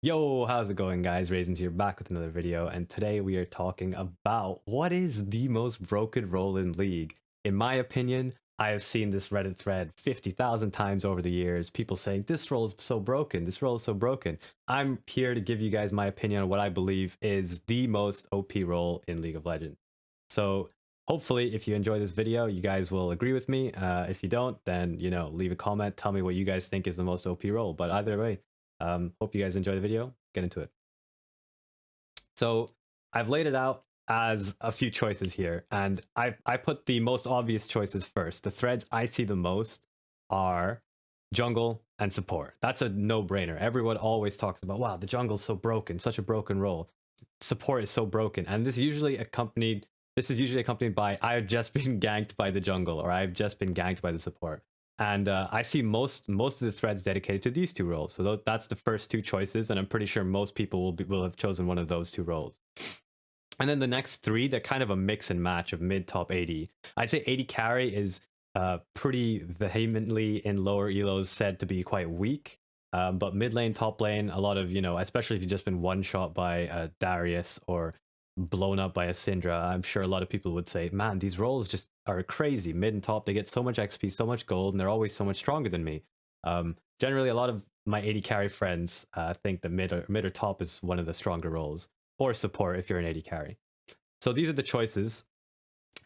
Yo, how's it going, guys? Raisins here, back with another video, and today we are talking about what is the most broken role in League. In my opinion, I have seen this Reddit thread 50,000 times over the years, people saying, this role is so broken, this role is so broken. I'm here to give you guys my opinion on what I believe is the most OP role in League of Legends. So hopefully, if you enjoy this video, you guys will agree with me. If you don't, then, leave a comment, tell me what you guys think is the most OP role. But either way, hope you guys enjoy the video. Get into it. So I've laid it out as a few choices here, and I put the most obvious choices first. The threads I see the most are jungle and support. That's a no-brainer. Everyone always talks about, wow, the jungle's so broken, such a broken role. Support is so broken, and this is usually accompanied by I've just been ganked by the jungle, or I've just been ganked by the support. And I see most of the threads dedicated to these two roles. So that's the first two choices, and I'm pretty sure most people will have chosen one of those two roles. And then the next three, they're kind of a mix and match of mid, top, AD. I'd say AD carry is pretty vehemently in lower elos said to be quite weak. But mid lane, top lane, a lot of, especially if you've just been one shot by Darius or blown up by a Syndra, I'm sure a lot of people would say, man, these roles just are crazy. Mid and top, they get so much XP, so much gold, and they're always so much stronger than me. Generally, a lot of my AD carry friends think that mid or top is one of the stronger roles, or support if you're an AD carry. So these are the choices.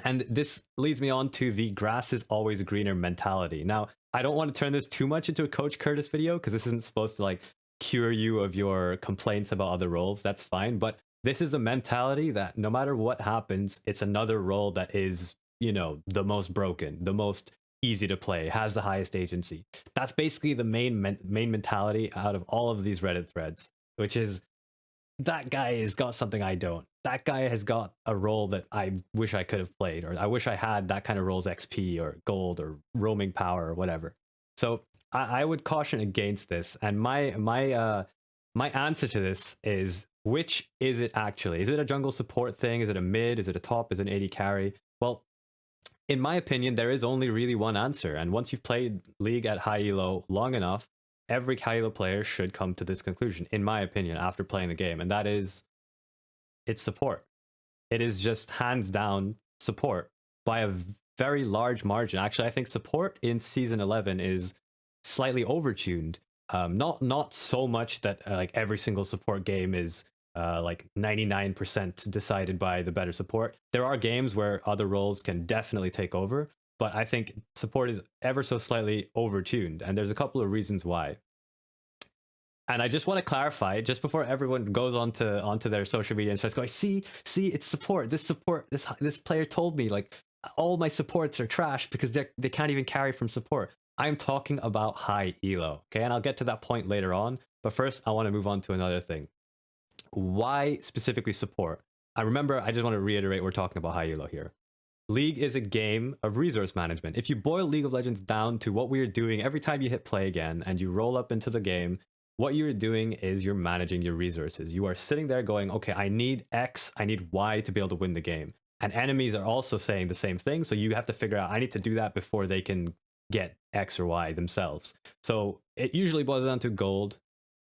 And this leads me on to the grass is always greener mentality. Now, I don't want to turn this too much into a Coach Curtis video, because this isn't supposed to like cure you of your complaints about other roles. That's fine. But this is a mentality that no matter what happens, it's another role that is, the most broken, the most easy to play, has the highest agency. That's basically the main mentality out of all of these Reddit threads, which is that guy has got something I don't. That guy has got a role that I wish I could have played, or I wish I had that kind of role's XP or gold or roaming power or whatever. So I would caution against this. And my answer to this is, which is it actually? Is it a jungle support thing? Is it a mid? Is it a top? Is it an AD carry? Well, in my opinion, there is only really one answer. And once you've played League at high elo long enough, every high elo player should come to this conclusion, in my opinion, after playing the game. And that is, it's support. It is just hands down support by a very large margin. Actually, I think support in Season 11 is slightly overtuned. Not so much that like every single support game is like 99% decided by the better support. There are games where other roles can definitely take over, but I think support is ever so slightly overtuned, and there's a couple of reasons why. And I just want to clarify, just before everyone goes onto their social media and starts going, see, it's support. This player told me like all my supports are trash because they can't even carry from support. I'm talking about high elo, okay? And I'll get to that point later on. But first, I want to move on to another thing. Why specifically support? I just want to reiterate, we're talking about high elo here. League is a game of resource management. If you boil League of Legends down to what we are doing every time you hit play again and you roll up into the game, what you're doing is you're managing your resources. You are sitting there going, okay, I need X, I need Y to be able to win the game. And enemies are also saying the same thing. So you have to figure out, I need to do that before they can get X or Y themselves. So it usually boils down to gold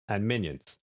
and minions.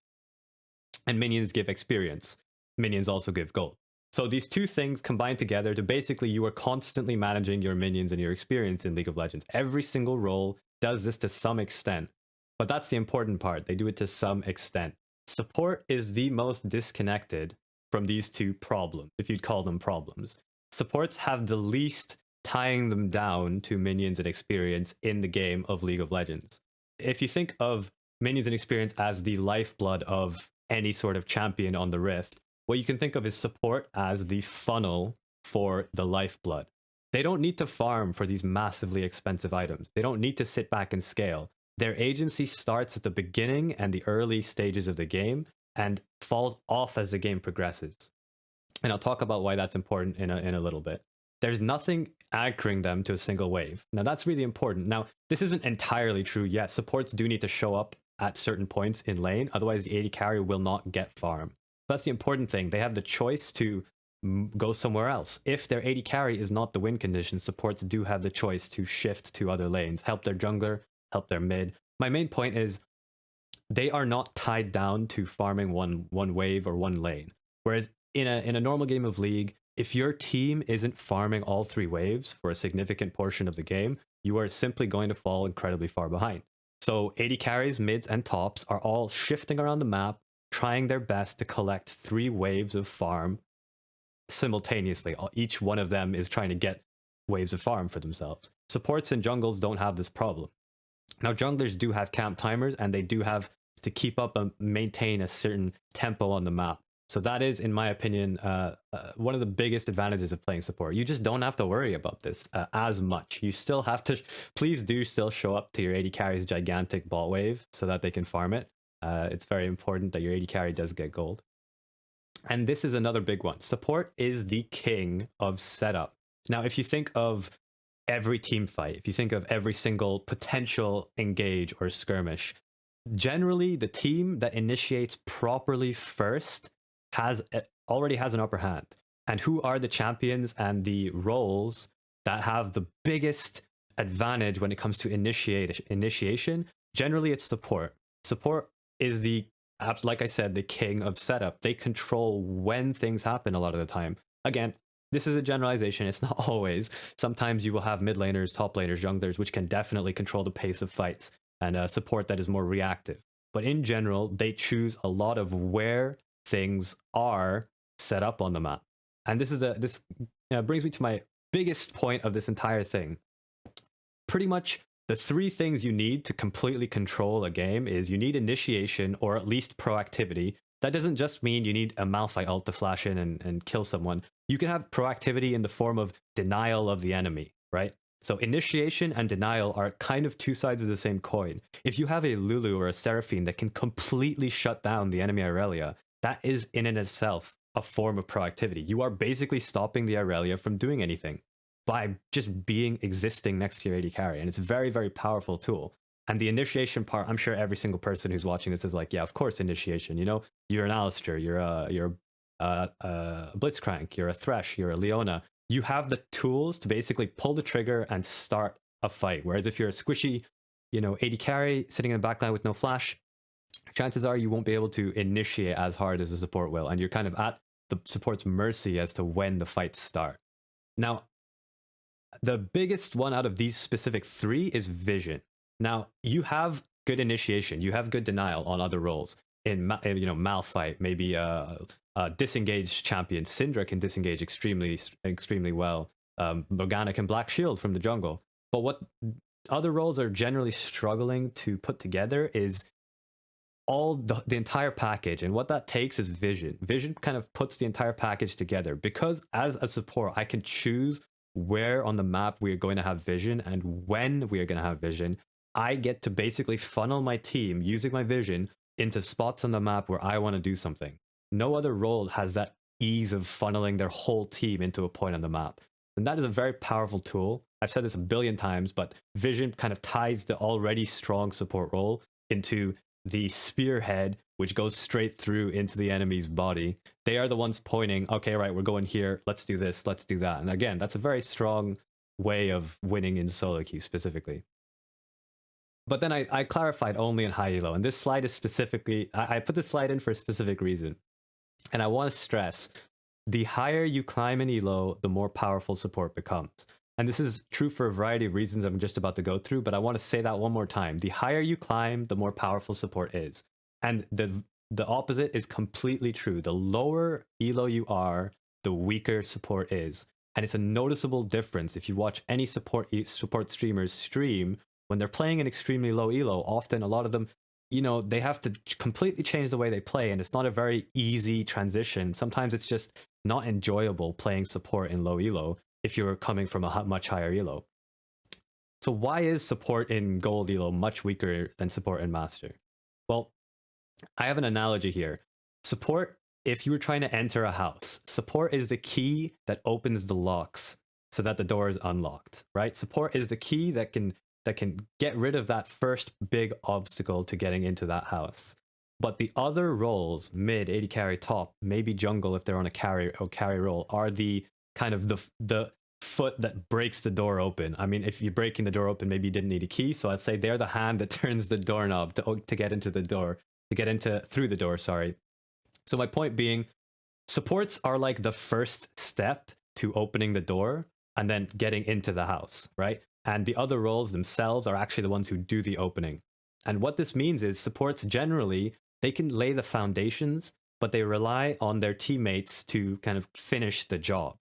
And minions give experience. Minions also give gold. So these two things combine together to basically you are constantly managing your minions and your experience in League of Legends. Every single role does this to some extent. But that's the important part. They do it to some extent. Support is the most disconnected from these two problems, if you'd call them problems. Supports have the least tying them down to minions and experience in the game of League of Legends. If you think of minions and experience as the lifeblood of any sort of champion on the Rift, what you can think of is support as the funnel for the lifeblood. They don't need to farm for these massively expensive items. They don't need to sit back and scale. Their agency starts at the beginning and the early stages of the game and falls off as the game progresses. And I'll talk about why that's important in a little bit. There's nothing anchoring them to a single wave. Now, that's really important. Now, this isn't entirely true yet. Supports do need to show up at certain points in lane. Otherwise, the AD carry will not get farm. That's the important thing. They have the choice to go somewhere else. If their AD carry is not the win condition, supports do have the choice to shift to other lanes, help their jungler, help their mid. My main point is they are not tied down to farming one wave or one lane. Whereas in a normal game of League, if your team isn't farming all 3 waves for a significant portion of the game, you are simply going to fall incredibly far behind. So AD carries, mids, and tops are all shifting around the map, trying their best to collect 3 waves of farm simultaneously. Each one of them is trying to get waves of farm for themselves. Supports and jungles don't have this problem. Now, junglers do have camp timers, and they do have to keep up and maintain a certain tempo on the map. So that is, in my opinion, one of the biggest advantages of playing support. You just don't have to worry about this as much. You still have to, please do still show up to your AD carry's gigantic bot wave so that they can farm it. It's very important that your AD carry does get gold. And this is another big one. Support is the king of setup. Now, if you think of every team fight, if you think of every single potential engage or skirmish, generally the team that initiates properly first already has an upper hand. And who are the champions and the roles that have the biggest advantage when it comes to initiation? Generally, it's support. Support is like I said, the king of setup. They control when things happen a lot of the time. Again, this is a generalization. It's not always. Sometimes you will have mid laners, top laners, junglers, which can definitely control the pace of fights, and support that is more reactive. But in general, they choose a lot of where things are set up on the map. And this brings me to my biggest point of this entire thing. Pretty much the 3 things you need to completely control a game is you need initiation, or at least proactivity. That doesn't just mean you need a Malphite ult to flash in and kill someone. You can have proactivity in the form of denial of the enemy, right? So initiation and denial are kind of 2 sides of the same coin. If you have a Lulu or a Seraphine that can completely shut down the enemy Irelia, that is in and of itself a form of proactivity. You are basically stopping the Irelia from doing anything by just existing next to your AD carry. And it's a very, very powerful tool. And the initiation part, I'm sure every single person who's watching this is like, yeah, of course, initiation. You know, you're an Alistar, you're a Blitzcrank, you're a Thresh, you're a Leona. You have the tools to basically pull the trigger and start a fight. Whereas if you're a squishy, AD carry sitting in the backline with no flash, chances are you won't be able to initiate as hard as the support will. And you're kind of at the support's mercy as to when the fights start. Now, the biggest one out of these specific 3 is vision. Now, you have good initiation, you have good denial on other roles. In Malphite, maybe a disengaged champion. Syndra can disengage extremely well. Morgana can Black Shield from the jungle. But what other roles are generally struggling to put together is all the entire package. And what that takes is vision. Vision kind of puts the entire package together, because as a support, I can choose where on the map we are going to have vision and when we are going to have vision. I get to basically funnel my team using my vision into spots on the map where I want to do something. No other role has that ease of funneling their whole team into a point on the map. And that is a very powerful tool. I've said this a billion times, but vision kind of ties the already strong support role into the spearhead, which goes straight through into the enemy's body. They are the ones pointing, okay, right, we're going here, let's do this, let's do that. And again, that's a very strong way of winning in solo queue specifically. But then I clarified only in high elo, and this slide is specifically, I put this slide in for a specific reason. And I want to stress, the higher you climb in elo, the more powerful support becomes. And this is true for a variety of reasons I'm just about to go through, but I want to say that one more time. The higher you climb, the more powerful support is. And the opposite is completely true. The lower elo you are, the weaker support is. And it's a noticeable difference if you watch any support streamers stream. When they're playing an extremely low elo, often a lot of them, they have to completely change the way they play, and it's not a very easy transition. Sometimes it's just not enjoyable playing support in low elo if you're coming from a much higher elo. So why is support in gold elo much weaker than support in master? Well, I have an analogy here. Support, if you were trying to enter a house, support is the key that opens the locks so that the door is unlocked, right? Support is the key that can get rid of that first big obstacle to getting into that house. But the other roles, mid, AD carry, top, maybe jungle if they're on a carry role, are the kind of the foot that breaks the door open. I mean, if you're breaking the door open, maybe you didn't need a key. So I'd say they're the hand that turns the doorknob to get into the door, to get into through the door. Sorry. So my point being, supports are like the first step to opening the door and then getting into the house, right? And the other roles themselves are actually the ones who do the opening. And what this means is supports generally, they can lay the foundations, but they rely on their teammates to kind of finish the job.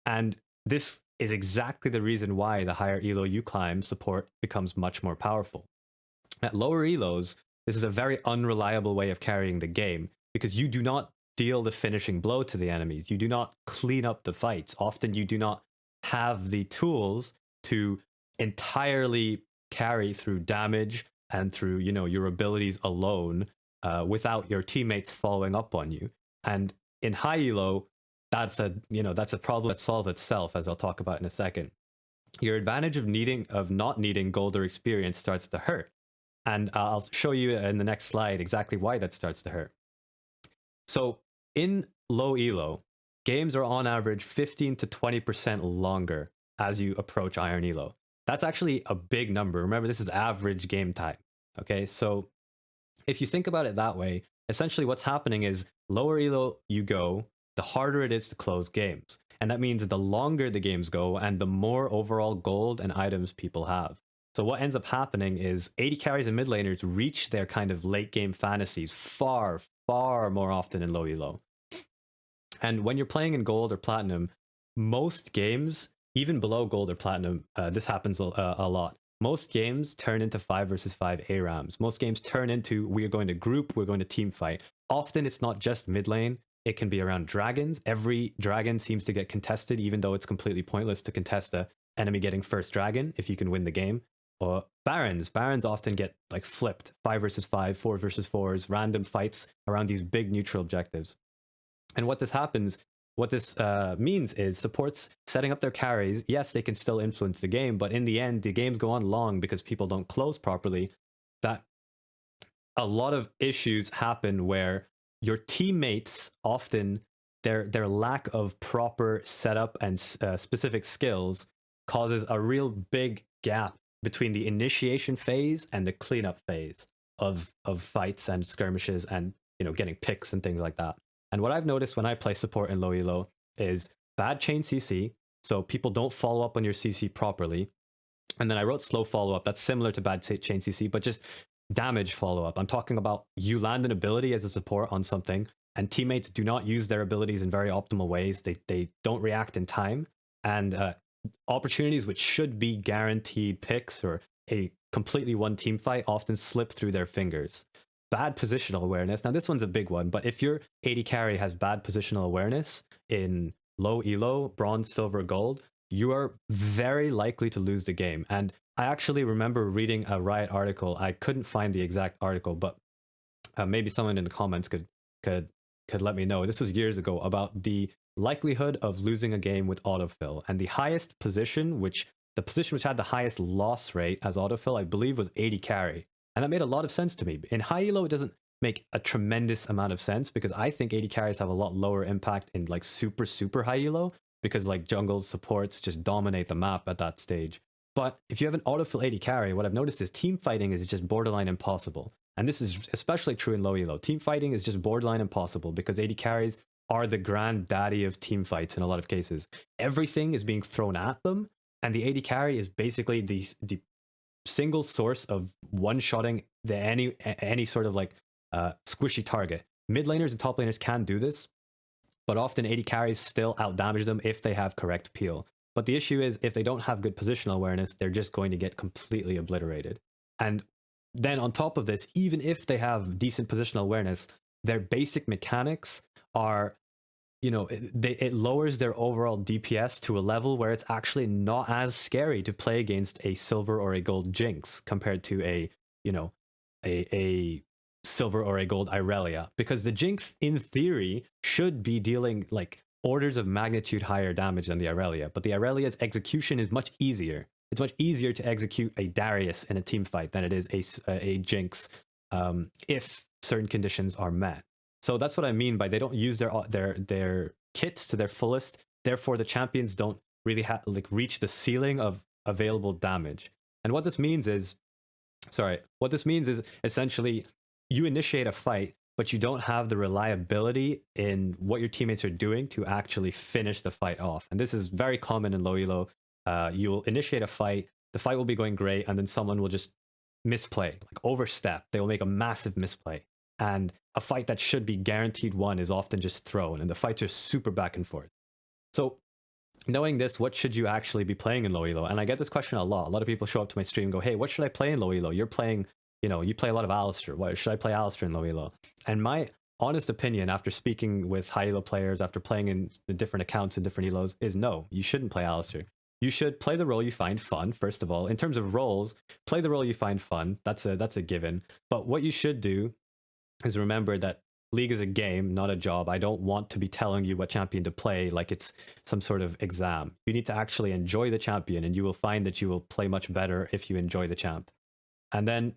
And this is exactly the reason why the higher elo you climb, support becomes much more powerful. At lower elos, this is a very unreliable way of carrying the game because you do not deal the finishing blow to the enemies. You do not clean up the fights. Often you do not have the tools to entirely carry through damage and through, you know, your abilities alone without your teammates following up on you. And in high elo, that's a problem that solves itself, as I'll talk about in a second. Your advantage of not needing gold or experience starts to hurt. And I'll show you in the next slide exactly why that starts to hurt. So in low elo, games are on average 15 to 20% longer as you approach iron elo. That's actually a big number. Remember, this is average game time. Okay, so if you think about it that way, essentially what's happening is lower elo you go, the harder it is to close games. And that means the longer the games go and the more overall gold and items people have. So what ends up happening is AD carries and mid laners reach their kind of late game fantasies far, far more often in low elo. And when you're playing in gold or platinum, most games, even below gold or platinum, this happens a lot. Most games turn into 5 versus 5 ARAMs. Most games turn into, we're going to group, we're going to team fight. Often it's not just mid lane, it can be around dragons. Every dragon seems to get contested, even though it's completely pointless to contest a enemy getting first dragon if you can win the game. Or barons often get like flipped, 5 versus 5, 4 versus 4s, random fights around these big neutral objectives. And what this means is supports setting up their carries. Yes, they can still influence the game, but in the end, the games go on long because people don't close properly. That a lot of issues happen where your teammates often, their lack of proper setup and specific skills causes a real big gap between the initiation phase and the cleanup phase of fights and skirmishes and, you know, getting picks and things like that. And what I've noticed when I play support in low elo is bad chain CC, so people don't follow up on your CC properly. And then I wrote slow follow up. That's similar to bad chain CC, but just damage follow up. I'm talking about you land an ability as a support on something, and teammates do not use their abilities in very optimal ways. They don't react in time, and opportunities which should be guaranteed picks or a completely one team fight often slip through their fingers. Bad positional awareness. Now this one's a big one, but if your AD carry has bad positional awareness in low elo, bronze, silver, gold, you are very likely to lose the game. And I actually remember reading a Riot article. I couldn't find the exact article, but maybe someone in the comments could let me know. This was years ago, about the likelihood of losing a game with autofill, and the highest position, the position which had the highest loss rate as autofill, I believe, was AD carry. And that made a lot of sense to me. In high elo, it doesn't make a tremendous amount of sense because I think AD carries have a lot lower impact in like super, super high elo because like jungles, supports just dominate the map at that stage. But if you have an autofill AD carry, what I've noticed is team fighting is just borderline impossible. And this is especially true in low elo. Team fighting is just borderline impossible because AD carries are the granddaddy of team fights in a lot of cases. Everything is being thrown at them, and the AD carry is basically the single source of one-shotting any sort of like squishy target. Mid laners and top laners can do this, but often AD carries still outdamage them if they have correct peel. But the issue is, if they don't have good positional awareness, they're just going to get completely obliterated. And then on top of this, even if they have decent positional awareness, their basic mechanics are, you know, it lowers their overall DPS to a level where it's actually not as scary to play against a silver or a gold Jinx compared to a, you know, a silver or a gold Irelia, because the Jinx in theory should be dealing like orders of magnitude higher damage than the Irelia, but the Irelia's execution is much easier. It's much easier to execute a Darius in a team fight than it is a Jinx if certain conditions are met. So that's what I mean by they don't use their kits to their fullest. Therefore, the champions don't really like reach the ceiling of available damage. And what this means is essentially you initiate a fight, but you don't have the reliability in what your teammates are doing to actually finish the fight off. And this is very common in low elo. You'll initiate a fight, the fight will be going great, and then someone will just misplay, like overstep. They will make a massive misplay. And a fight that should be guaranteed won is often just thrown, and the fights are super back and forth. So knowing this, what should you actually be playing in low elo? And I get this question a lot. A lot of people show up to my stream and go, hey, what should I play in low elo? You're playing, you play a lot of Alistar. What should I play Alistar in low elo? And my honest opinion, after speaking with high elo players, after playing in different accounts in different elos, is no, you shouldn't play Alistar. You should play the role you find fun, first of all. In terms of roles, play the role you find fun. That's a given. But what you should do is remember that League is a game, not a job. I don't want to be telling you what champion to play like it's some sort of exam. You need to actually enjoy the champion, and you will find that you will play much better if you enjoy the champ. And then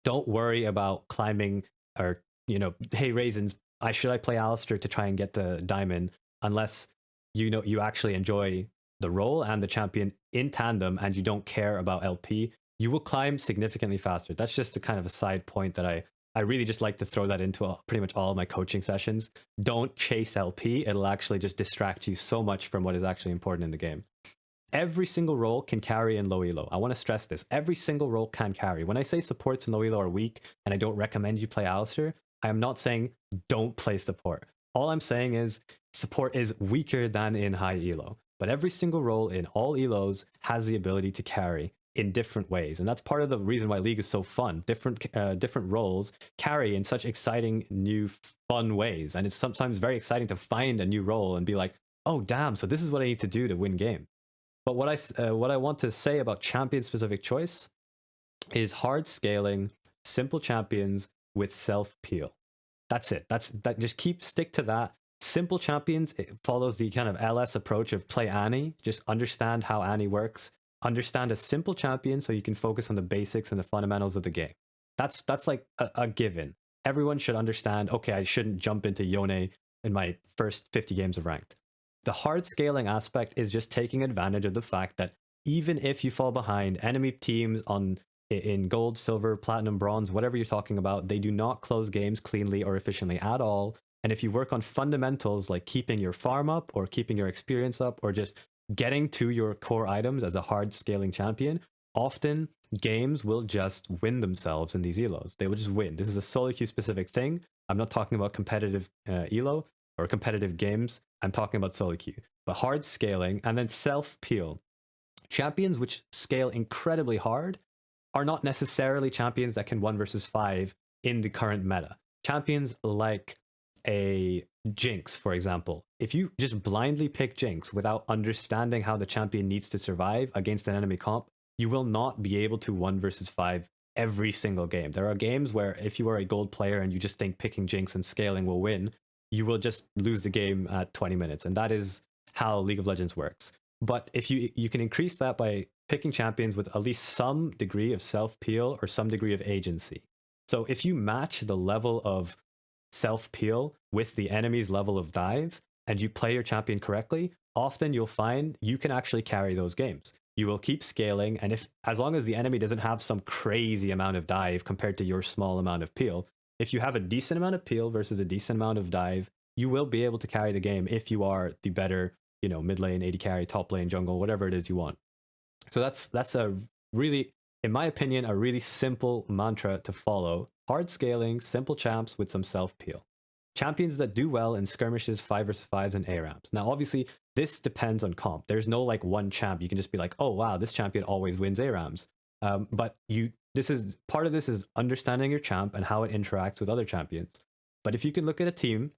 don't worry about climbing or, hey, Raisins, should I play Alistar to try and get the diamond, unless you actually enjoy the role and the champion in tandem and you don't care about LP. You will climb significantly faster. That's just a kind of a side point that I really just like to throw that into pretty much all of my coaching sessions. Don't chase LP. It'll actually just distract you so much from what is actually important in the game. Every single role can carry in low elo. I want to stress this. Every single role can carry. When I say supports in low elo are weak and I don't recommend you play Alistar, I am not saying don't play support. All I'm saying is support is weaker than in high elo. But every single role in all elos has the ability to carry in different ways, and that's part of the reason why League is so fun. Different roles carry in such exciting, new, fun ways, and it's sometimes very exciting to find a new role and be like, oh damn, so this is what I need to do to win game. But what I want to say about champion specific choice is hard scaling, simple champions with self peel. That's it. Just stick to that. Simple champions, it follows the kind of LS approach of play Annie. Just understand how Annie works. Understand a simple champion so you can focus on the basics and the fundamentals of the game. That's like a given. Everyone should understand, okay, I shouldn't jump into Yone in my first 50 games of ranked. The hard scaling aspect is just taking advantage of the fact that even if you fall behind, enemy teams in gold, silver, platinum, bronze, whatever you're talking about, they do not close games cleanly or efficiently at all. And if you work on fundamentals like keeping your farm up or keeping your experience up or just getting to your core items as a hard scaling champion, often games will just win themselves in these elos. They will just win. This is a solo queue specific thing. I'm not talking about competitive elo or competitive games. I'm talking about solo queue. But hard scaling and then self peel. Champions which scale incredibly hard are not necessarily champions that can 1 versus 5 in the current meta. Champions like a Jinx, for example, if you just blindly pick Jinx without understanding how the champion needs to survive against an enemy comp, you will not be able to 1 versus 5 every single game. There are games where if you are a gold player and you just think picking Jinx and scaling will win, you will just lose the game at 20 minutes. And that is how League of Legends works. But if you can increase that by picking champions with at least some degree of self-peel or some degree of agency. So if you match the level of self-peel with the enemy's level of dive and you play your champion correctly, often you'll find you can actually carry those games. You will keep scaling, and as long as the enemy doesn't have some crazy amount of dive compared to your small amount of peel, if you have a decent amount of peel versus a decent amount of dive, you will be able to carry the game if you are the better, mid lane, AD carry, top lane, jungle, whatever it is you want. So that's a really, in my opinion, a really simple mantra to follow. Hard scaling, simple champs with some self-peel. Champions that do well in skirmishes, 5 versus 5s, and ARAMs. Now, obviously, this depends on comp. There's no like one champ. You can just be like, oh wow, this champion always wins ARAMs. But part of this is understanding your champ and how it interacts with other champions. But if you can look at a team,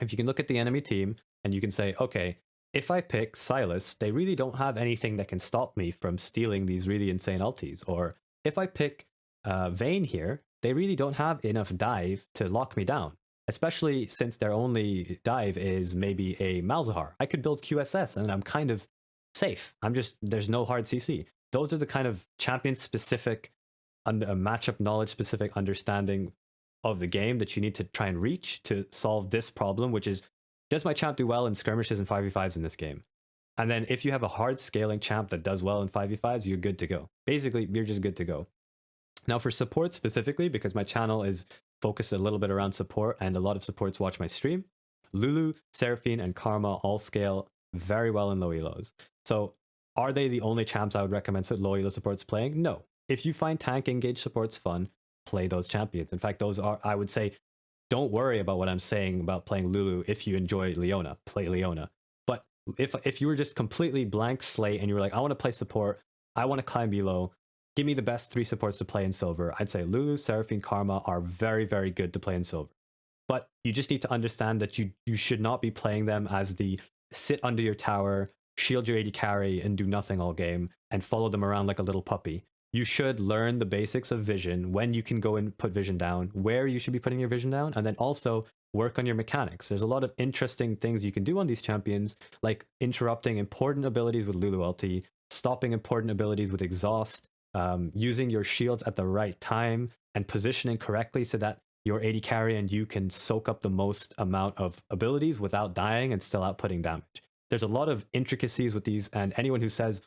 if you can look at the enemy team, and you can say, okay, if I pick Sylas, they really don't have anything that can stop me from stealing these really insane ultis. Or if I pick Vayne here, they really don't have enough dive to lock me down, especially since their only dive is maybe a Malzahar. I could build QSS and I'm kind of safe. There's no hard CC. Those are the kind of champion-specific, matchup knowledge-specific understanding of the game that you need to try and reach to solve this problem, which is, does my champ do well in skirmishes and 5v5s in this game? And then if you have a hard scaling champ that does well in 5v5s, you're good to go. Basically, you're just good to go. Now for support specifically, because my channel is focused a little bit around support and a lot of supports watch my stream, Lulu, Seraphine, and Karma all scale very well in low elos. So are they the only champs I would recommend low elo supports playing? No. If you find tank engage supports fun, play those champions. In fact, those are, I would say, don't worry about what I'm saying about playing Lulu. If you enjoy Leona, play Leona. But if you were just completely blank slate and you were like, I want to play support, I want to climb elo, give me the best 3 supports to play in silver, I'd say Lulu, Seraphine, Karma are very, very good to play in silver. But you just need to understand that you should not be playing them as the sit under your tower, shield your AD carry, and do nothing all game, and follow them around like a little puppy. You should learn the basics of vision, when you can go and put vision down, where you should be putting your vision down, and then also work on your mechanics. There's a lot of interesting things you can do on these champions, like interrupting important abilities with Lulu ulti, stopping important abilities with exhaust, using your shields at the right time, and positioning correctly so that your AD carry and you can soak up the most amount of abilities without dying and still outputting damage. There's a lot of intricacies with these, and anyone who says,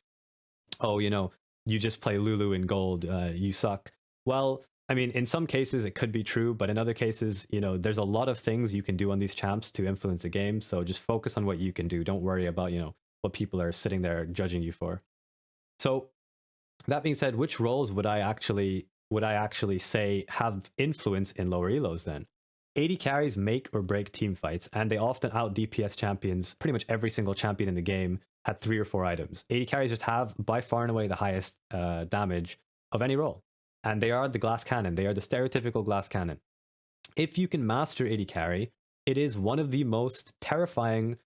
oh, you know, you just play Lulu in gold, you suck. Well, I mean, in some cases it could be true, but in other cases, you know, there's a lot of things you can do on these champs to influence a game. So just focus on what you can do. Don't worry about, you know, what people are sitting there judging you for. So that being said, which roles would I actually say have influence in lower elos then? AD carries make or break team fights, and they often out DPS champions. Pretty much every single champion in the game had 3 or 4 items. AD carries just have by far and away the highest damage of any role. And they are the glass cannon. They are the stereotypical glass cannon. If you can master AD carry, it is one of the most terrifying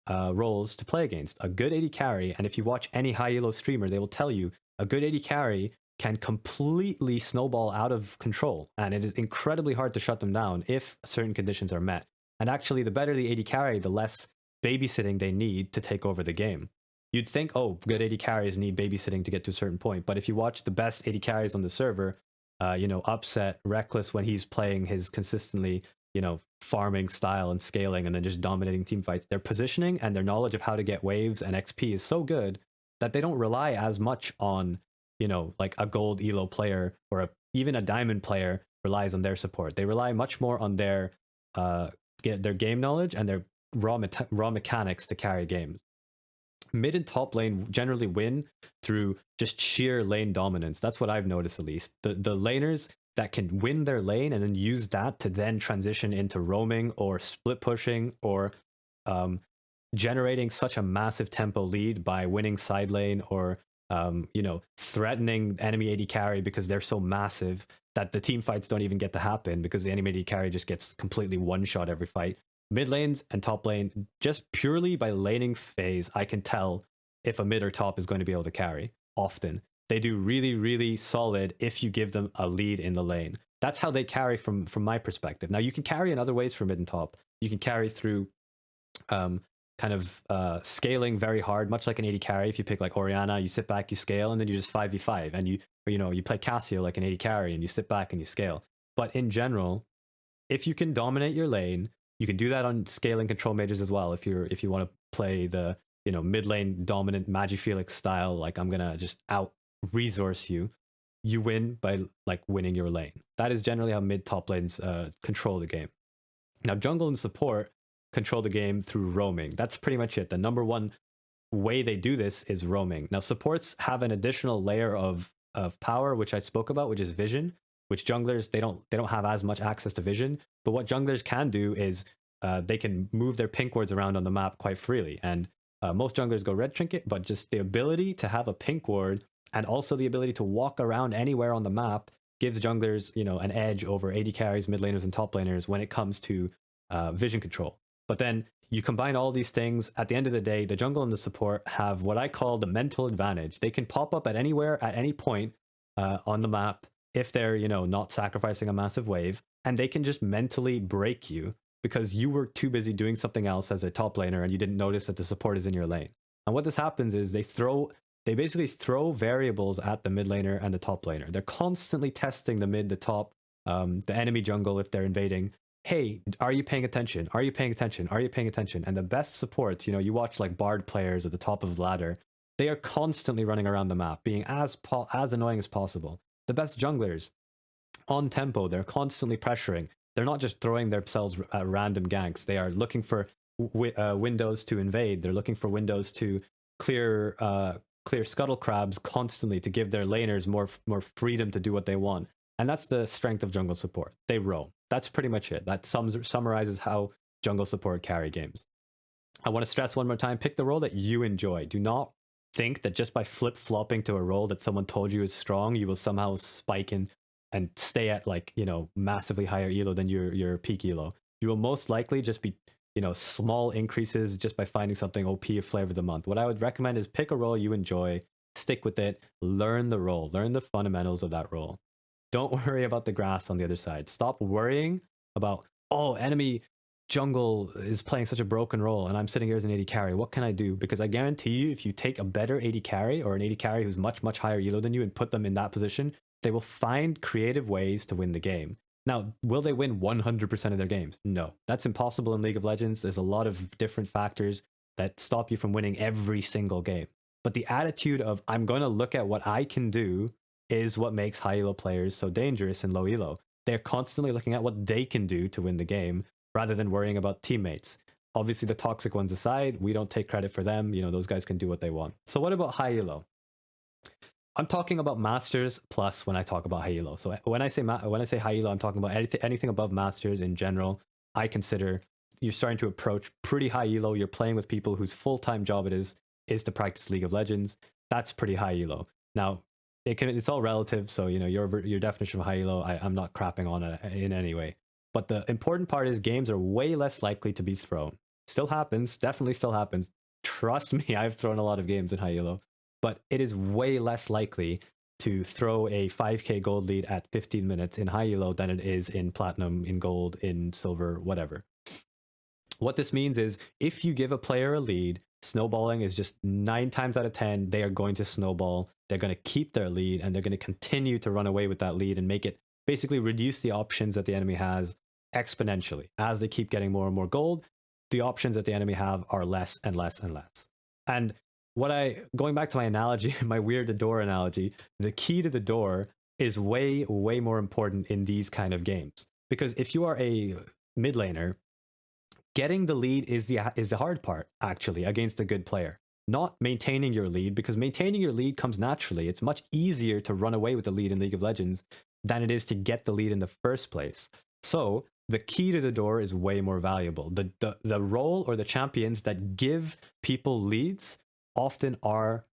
roles to play against. A good AD carry, and if you watch any high elo streamer, they will tell you a good AD carry can completely snowball out of control, and it is incredibly hard to shut them down if certain conditions are met. And actually, the better the AD carry, the less babysitting they need to take over the game. You'd think, oh, good AD carries need babysitting to get to a certain point, but if you watch the best AD carries on the server, you know, Upset, Reckless, when he's playing his consistently, you know, farming style and scaling and then just dominating team fights, their positioning and their knowledge of how to get waves and XP is so good that they don't rely as much on, you know, like a gold elo player or even a diamond player relies on their support. They rely much more on their game knowledge and their raw mechanics to carry games. Mid and top lane generally win through just sheer lane dominance. That's what I've noticed, at least. The laners that can win their lane and then use that to then transition into roaming or split pushing or generating such a massive tempo lead by winning side lane or you know, threatening enemy AD carry because they're so massive that the team fights don't even get to happen because the enemy AD carry just gets completely one-shot every fight. Mid lanes and top lane, just purely by laning phase, I can tell if a mid or top is going to be able to carry. Often. They do really, really solid if you give them a lead in the lane. That's how they carry from my perspective. Now, you can carry in other ways for mid and top. You can carry through kind of scaling very hard, much like an AD carry. If you pick like Orianna, you sit back, you scale, and then you just 5v5. And you know, you play Cassio like an AD carry, and you sit back and you scale. But in general, if you can dominate your lane, you can do that on scaling control mages as well. If you want to play the, you know, mid lane dominant Magifelix style, like I'm gonna just out resource you, you win by like winning your lane. That is generally how mid top lanes control the game. Now jungle and support control the game through roaming. That's pretty much it. The number one way they do this is roaming. Now supports have an additional layer of power, which I spoke about, which is vision, which junglers they don't have as much access to vision. But what junglers can do is they can move their pink wards around on the map quite freely. And most junglers go red trinket, but just the ability to have a pink ward and also the ability to walk around anywhere on the map gives junglers, you know, an edge over AD carries, mid laners, and top laners when it comes to vision control. But then you combine all these things, at the end of the day, the jungle and the support have what I call the mental advantage. They can pop up at anywhere, at any point on the map if they're, you know, not sacrificing a massive wave, and they can just mentally break you because you were too busy doing something else as a top laner and you didn't notice that the support is in your lane. And what this happens is they basically throw variables at the mid laner and the top laner. They're constantly testing the mid, the top, the enemy jungle if they're invading, hey, are you paying attention? Are you paying attention? Are you paying attention? And the best supports, you watch like Bard players at the top of the ladder, they are constantly running around the map, being as annoying as possible. The best junglers, on tempo, they're constantly pressuring. They're not just throwing themselves at random ganks. They are looking for windows to invade. They're looking for windows to clear scuttle crabs constantly to give their laners more freedom to do what they want. And that's the strength of jungle support. They roam. That's pretty much it. That summarizes how jungle support carry games. I want to stress one more time, pick the role that you enjoy. Do not think that just by flip-flopping to a role that someone told you is strong, you will somehow spike in and stay at like, massively higher elo than your peak elo. You will most likely just be, small increases just by finding something OP of flavor of the month. What I would recommend is pick a role you enjoy, stick with it, learn the role, learn the fundamentals of that role. Don't worry about the grass on the other side. Stop worrying about, oh, enemy jungle is playing such a broken role and I'm sitting here as an AD carry. What can I do? Because I guarantee you, if you take a better AD carry or an AD carry who's much, much higher elo than you and put them in that position, they will find creative ways to win the game. Now, will they win 100% of their games? No. That's impossible in League of Legends. There's a lot of different factors that stop you from winning every single game. But the attitude of, I'm going to look at what I can do, is what makes high elo players so dangerous in low elo. They're constantly looking at what they can do to win the game rather than worrying about teammates. Obviously, the toxic ones aside, we don't take credit for them. Those guys can do what they want. So what about high elo? I'm talking about Masters plus when I talk about high elo. So when I say high elo, I'm talking about anything above Masters in general. I consider you're starting to approach pretty high elo. You're playing with people whose full-time job it is to practice League of Legends. That's pretty high elo. Now, it's all relative. So your definition of high elo, I'm not crapping on it in any way. But the important part is games are way less likely to be thrown. Still happens, definitely still happens. Trust me, I've thrown a lot of games in high elo. But it is way less likely to throw a 5k gold lead at 15 minutes in high elo than it is in platinum, in gold, in silver, whatever. What this means is if you give a player a lead, snowballing is just 9 times out of 10, they are going to snowball. They're going to keep their lead and they're going to continue to run away with that lead and make it basically reduce the options that the enemy has exponentially. As they keep getting more and more gold, the options that the enemy have are less and less and less. And going back to my analogy, my weird door analogy, the key to the door is way, way more important in these kind of games. Because if you are a mid laner, getting the lead is the hard part, actually, against a good player. Not maintaining your lead, because maintaining your lead comes naturally. It's much easier to run away with the lead in League of Legends than it is to get the lead in the first place. So the key to the door is way more valuable. The role or the champions that give people leads often are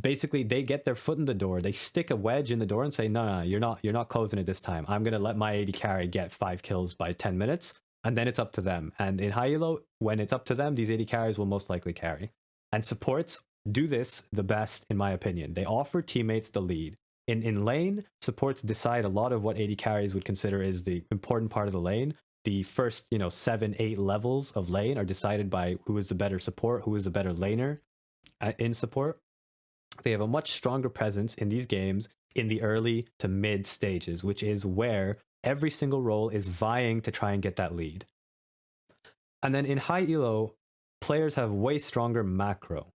basically, they get their foot in the door, they stick a wedge in the door and say, no, you're not closing it this time. I'm going to let my AD carry get 5 kills by 10 minutes, and then it's up to them. And in high elo, when it's up to them, these AD carries will most likely carry. And supports do this the best, in my opinion. They offer teammates the lead. In lane, supports decide a lot of what AD carries would consider is the important part of the lane. The first, 7, 8 levels of lane are decided by who is the better support, who is the better laner in support. They have a much stronger presence in these games in the early to mid stages, which is where every single role is vying to try and get that lead. And then in high elo, players have way stronger macro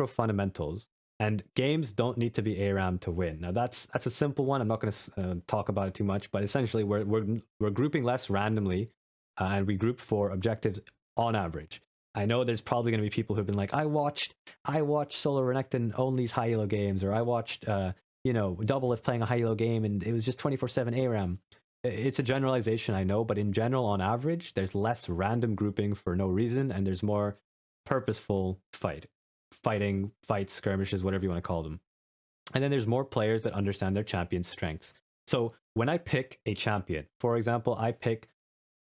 fundamentals, and games don't need to be ARAM to win. Now that's a simple one. I'm not going to talk about it too much, but essentially we're grouping less randomly, and we group for objectives on average. I know there's probably going to be people who've been like, I watched Solo Renekton own these high elo games, or I watched Doublelift playing a high elo game and it was just 24/7 ARAM. It's a generalization, I know, but in general, on average, there's less random grouping for no reason, and there's more purposeful fighting, fights, skirmishes, whatever you want to call them. And then there's more players that understand their champion's strengths. So when I pick a champion, for example, I pick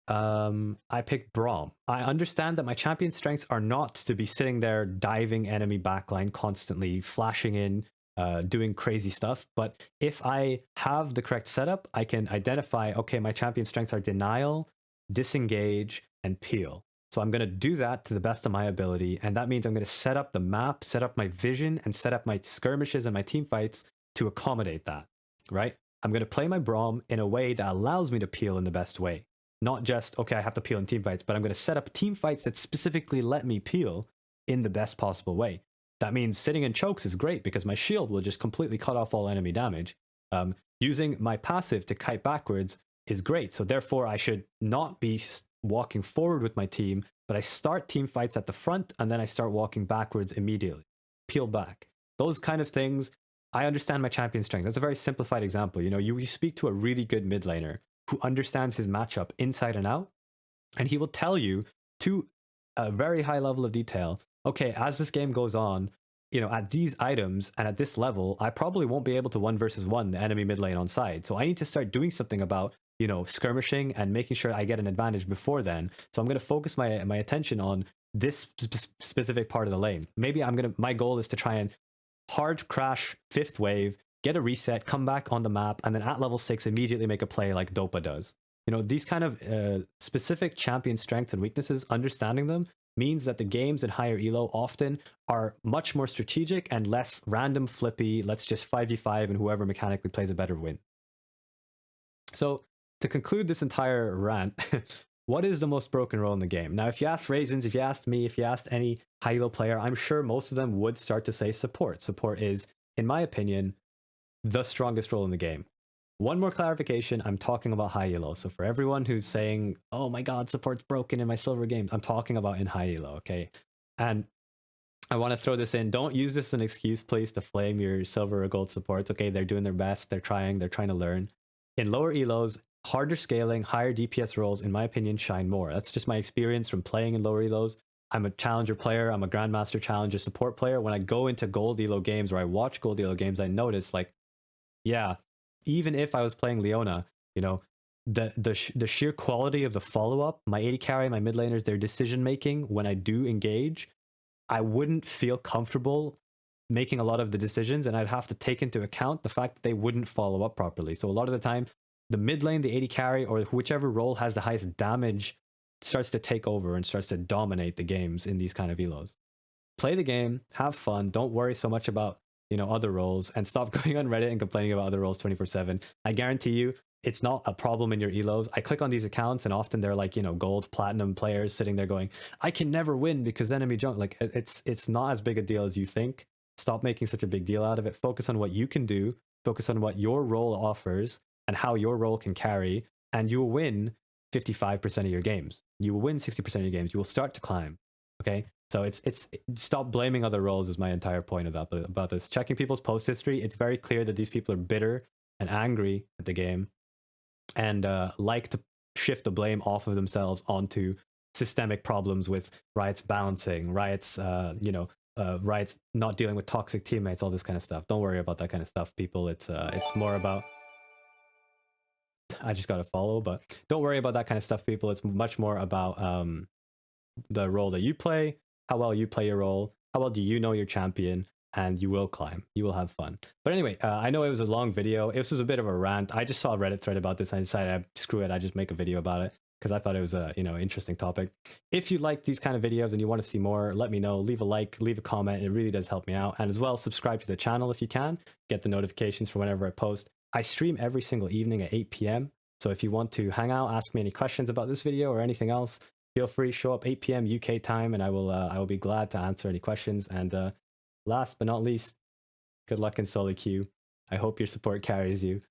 Braum. I understand that my champion strengths are not to be sitting there diving enemy backline constantly, flashing in, doing crazy stuff. But if I have the correct setup, I can identify, okay, my champion strengths are denial, disengage, and peel. So I'm going to do that to the best of my ability. And that means I'm going to set up the map, set up my vision, and set up my skirmishes and my team fights to accommodate that, right? I'm going to play my Braum in a way that allows me to peel in the best way. not just, okay, I have to peel in team fights, but I'm going to set up team fights that specifically let me peel in the best possible way. That means sitting in chokes is great because my shield will just completely cut off all enemy damage. Using my passive to kite backwards is great. So therefore, I should not be walking forward with my team, but I start team fights at the front and then I start walking backwards immediately. Peel back. Those kind of things. I understand my champion strength. That's a very simplified example. You know, you speak to a really good mid laner who understands his matchup inside and out, and he will tell you to a very high level of detail, okay, as this game goes on, you know, at these items and at this level, I probably won't be able to 1v1 the enemy mid lane on side. So I need to start doing something about, you know, skirmishing and making sure I get an advantage before then. So I'm going to focus my attention on this specific part of the lane. Maybe my goal is to try and hard crash 5th wave, get a reset, come back on the map, and then at level 6 immediately make a play like Dopa does. You know, these kind of specific champion strengths and weaknesses, understanding them means that the games in higher elo often are much more strategic and less random flippy, let's just 5v5 and whoever mechanically plays a better win. So to conclude this entire rant, what is the most broken role in the game? Now, if you ask Raisins, if you asked me, if you asked any high elo player, I'm sure most of them would start to say support. Support is, in my opinion, the strongest role in the game. One more clarification, I'm talking about high elo. So for everyone who's saying, oh my god, support's broken in my silver games, I'm talking about in high elo, okay? And I want to throw this in. Don't use this as an excuse, please, to flame your silver or gold supports. Okay, they're doing their best, they're trying to learn. In lower elos, harder scaling, higher DPS roles, in my opinion, shine more. That's just my experience from playing in lower elos. I'm a challenger player, I'm a grandmaster challenger support player. When I go into gold elo games or I watch gold elo games, I notice, like, yeah, even if I was playing Leona, you know, the sheer quality of the follow-up, my AD carry, my mid laners, their decision making when I do engage, I wouldn't feel comfortable making a lot of the decisions, and I'd have to take into account the fact that they wouldn't follow up properly. So a lot of the time, the mid lane, the AD carry, or whichever role has the highest damage starts to take over and starts to dominate the games in these kind of elos. Play the game, have fun, don't worry so much about, you know, other roles, and stop going on Reddit and complaining about other roles 24/7. I guarantee you it's not a problem in your elos. I click on these accounts and often they're like, you know, gold, platinum players sitting there going, I can never win because enemy junk. Like, it's not as big a deal as you think. Stop making such a big deal out of it. Focus on what you can do, focus on what your role offers and how your role can carry, and you will win 55% of your games. You will win 60% of your games. You will start to climb. Okay? So it's stop blaming other roles is my entire point about this. Checking people's post history, it's very clear that these people are bitter and angry at the game and like to shift the blame off of themselves onto systemic problems with Riot's balancing, Riot's Riot's not dealing with toxic teammates, all this kind of stuff. Don't worry about that kind of stuff, people. It's more about, I just got to follow, but don't worry about that kind of stuff, people. It's much more about the role that you play, how well you play your role, how well do you know your champion, and you will climb. You will have fun. But anyway, I know it was a long video. This was a bit of a rant. I just saw a Reddit thread about this. I decided, screw it, I just make a video about it because I thought it was a interesting topic. If you like these kind of videos and you want to see more, let me know. Leave a like, leave a comment. It really does help me out. And as well, subscribe to the channel if you can. Get the notifications for whenever I post. I stream every single evening at 8 p.m. So if you want to hang out, ask me any questions about this video or anything else, feel free, show up 8 p.m. UK time, and I will be glad to answer any questions. And last but not least, good luck in solo queue. I hope your support carries you.